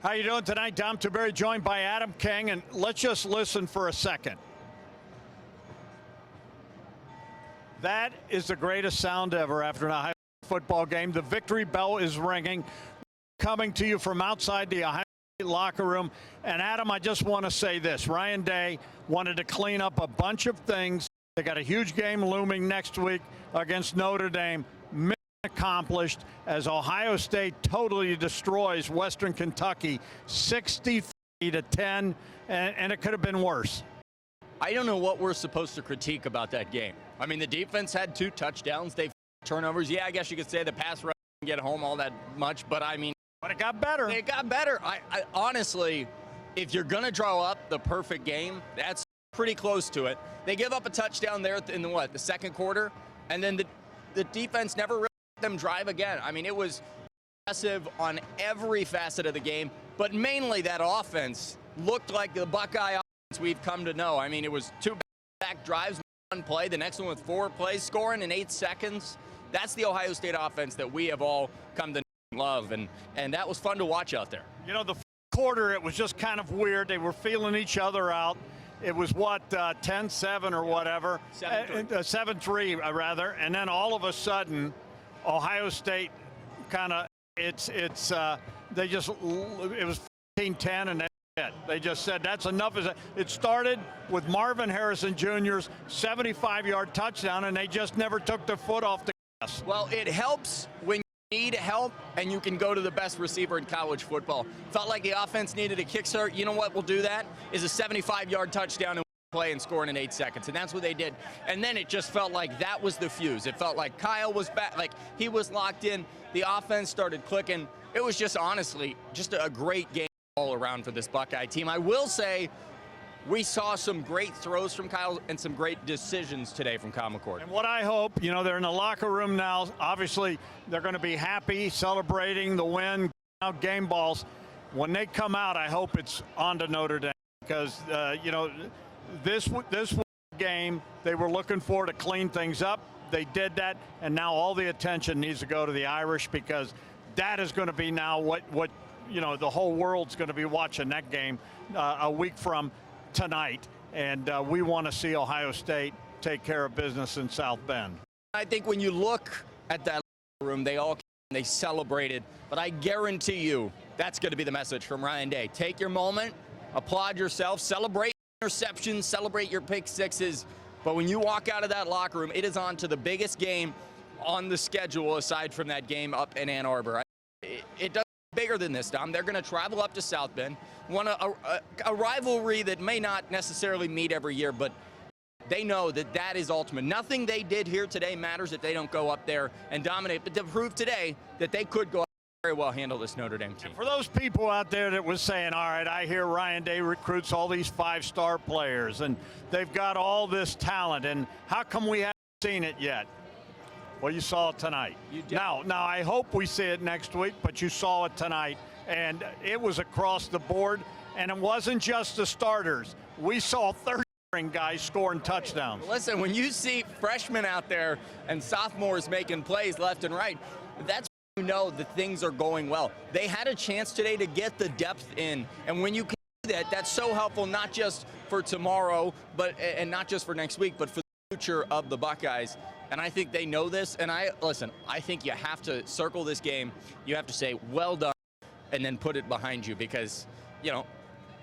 How you doing tonight? Dom Tiberi joined by Adam King, and let's just listen for a second. That is the greatest sound ever after an Ohio State football game. The victory bell is ringing, coming to you from outside the Ohio State locker room. And Adam, I just want to say this. Ryan Day wanted to clean up a bunch of things. They got a huge game looming next week against Notre Dame. Mission accomplished as Ohio State totally destroys Western Kentucky 63-10, and it could have been worse. I don't know what we're supposed to critique about that game. I mean, the defense had 2 touchdowns. They turnovers. Yeah, I guess you could say the pass rush didn't get home all that much, but I mean, but it got better. It got better. I honestly, if you're going to draw up the perfect game, that's pretty close to it. They give up a touchdown there in the second quarter, and then the defense never really let them drive again. I mean, it was impressive on every facet of the game, but mainly that offense looked like the Buckeye offense we've come to know. I mean, it was 2 back drives, 1 play, the next one with 4 plays, scoring in 8 seconds. That's the Ohio State offense that we have all come to love, and that was fun to watch out there. You know, the first quarter, it was just kind of weird. They were feeling each other out. It was, 10-7 or whatever? 7-3, rather. And then all of a sudden, Ohio State kind of, it was 14-10, and they just said that's enough. It started with Marvin Harrison Jr.'s 75-yard touchdown, and they just never took their foot off the gas. Well, it helps when you need help and you can go to the best receiver in college football. Felt like the offense needed a kickstart. You know what will do that? Is a 75-yard touchdown and play and scoring in 8 seconds, and that's what they did. And then it just felt like that was the fuse. It felt like Kyle was back, like he was locked in. The offense started clicking. It was just honestly just a great game all around for this Buckeye team. I will say we saw some great throws from Kyle and some great decisions today from Kyle McCord. And what I hope, you know, they're in the locker room now. Obviously, they're going to be happy, celebrating the win, out game balls. When they come out, I hope it's on to Notre Dame because, you know, this game they were looking for to clean things up. They did that, and now all the attention needs to go to the Irish because that is going to be now what you know, the whole world's going to be watching that game a week from tonight, and we want to see Ohio State take care of business in South Bend. I think when you look at that room, they celebrated, but I guarantee you that's going to be the message from Ryan Day. Take your moment, applaud yourself, celebrate interceptions, celebrate your pick sixes, but when you walk out of that locker room, it is on to the biggest game on the schedule aside from that game up in Ann Arbor. It does bigger than this, Dom. They're going to travel up to South Bend, want a rivalry that may not necessarily meet every year, but they know that that is ultimate. Nothing they did here today matters if they don't go up there and dominate, but to prove today that they could go up very well handle this Notre Dame team. And for those people out there that was saying, all right, I hear Ryan Day recruits all these 5-star players, and they've got all this talent, and how come we haven't seen it yet? Well, you saw it tonight. You did. Now, I hope we see it next week, but you saw it tonight, and it was across the board, and it wasn't just the starters. We saw third-string guys scoring touchdowns. Listen, when you see freshmen out there and sophomores making plays left and right, that's when you know that things are going well. They had a chance today to get the depth in, and when you can do that, that's so helpful not just for tomorrow, and not just for next week, but for the future of the Buckeyes. And I think they know this, and I think you have to circle this game. You have to say, well done, and then put it behind you because, you know,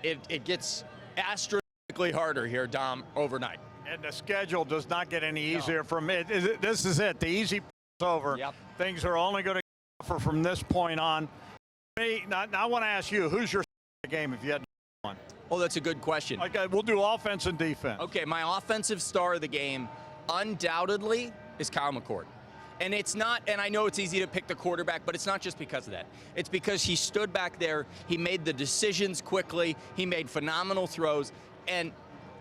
it gets astronomically harder here, Dom, overnight. And the schedule does not get any easier from it. This is it. The easy is over. Yep. Things are only going to suffer from this point on. Now I want to ask you, who's your game if you had one? Oh, that's a good question. Okay, we'll do offense and defense. Okay, my offensive star of the game undoubtedly is Kyle McCord. And it's not, and I know it's easy to pick the quarterback, but it's not just because of that. It's because he stood back there, he made the decisions quickly, he made phenomenal throws, and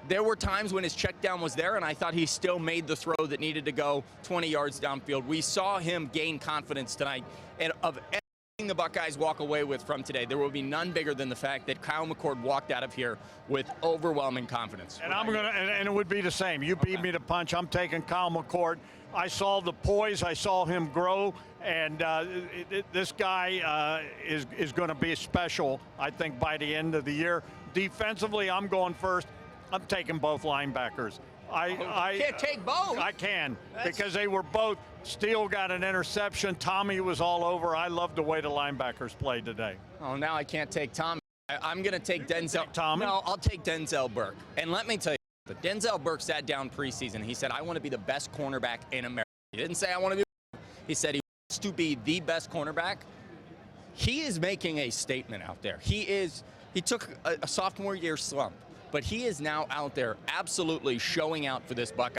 there were times when his check down was there, and I thought he still made the throw that needed to go 20 yards downfield. We saw him gain confidence tonight of the Buckeyes walk away with from today, there will be none bigger than the fact that Kyle McCord walked out of here with overwhelming confidence. And and it would be the same. You beat me to punch. I'm taking Kyle McCord. I saw the poise. I saw him grow, and this guy is going to be special, I think, by the end of the year. Defensively, I'm going first. I'm taking both linebackers. You can't take both. I can, because they were both. Steele got an interception. Tommy was all over. I love the way the linebackers played today. Oh, now I can't take Tommy. I'm going to take Denzel. Tommy? No, I'll take Denzel Burke. And let me tell you, Denzel Burke sat down preseason. He said, I want to be the best cornerback in America. He didn't say I want to be. He said he wants to be the best cornerback. He is making a statement out there. He took a sophomore year slump, but he is now out there absolutely showing out for this Buckeye.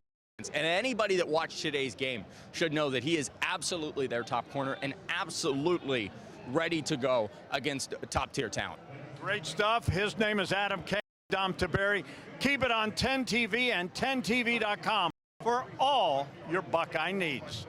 And anybody that watched today's game should know that he is absolutely their top corner and absolutely ready to go against top-tier talent. Great stuff. His name is Adam K. Dom Tiberi. Keep it on 10TV and 10TV.com for all your Buckeye needs.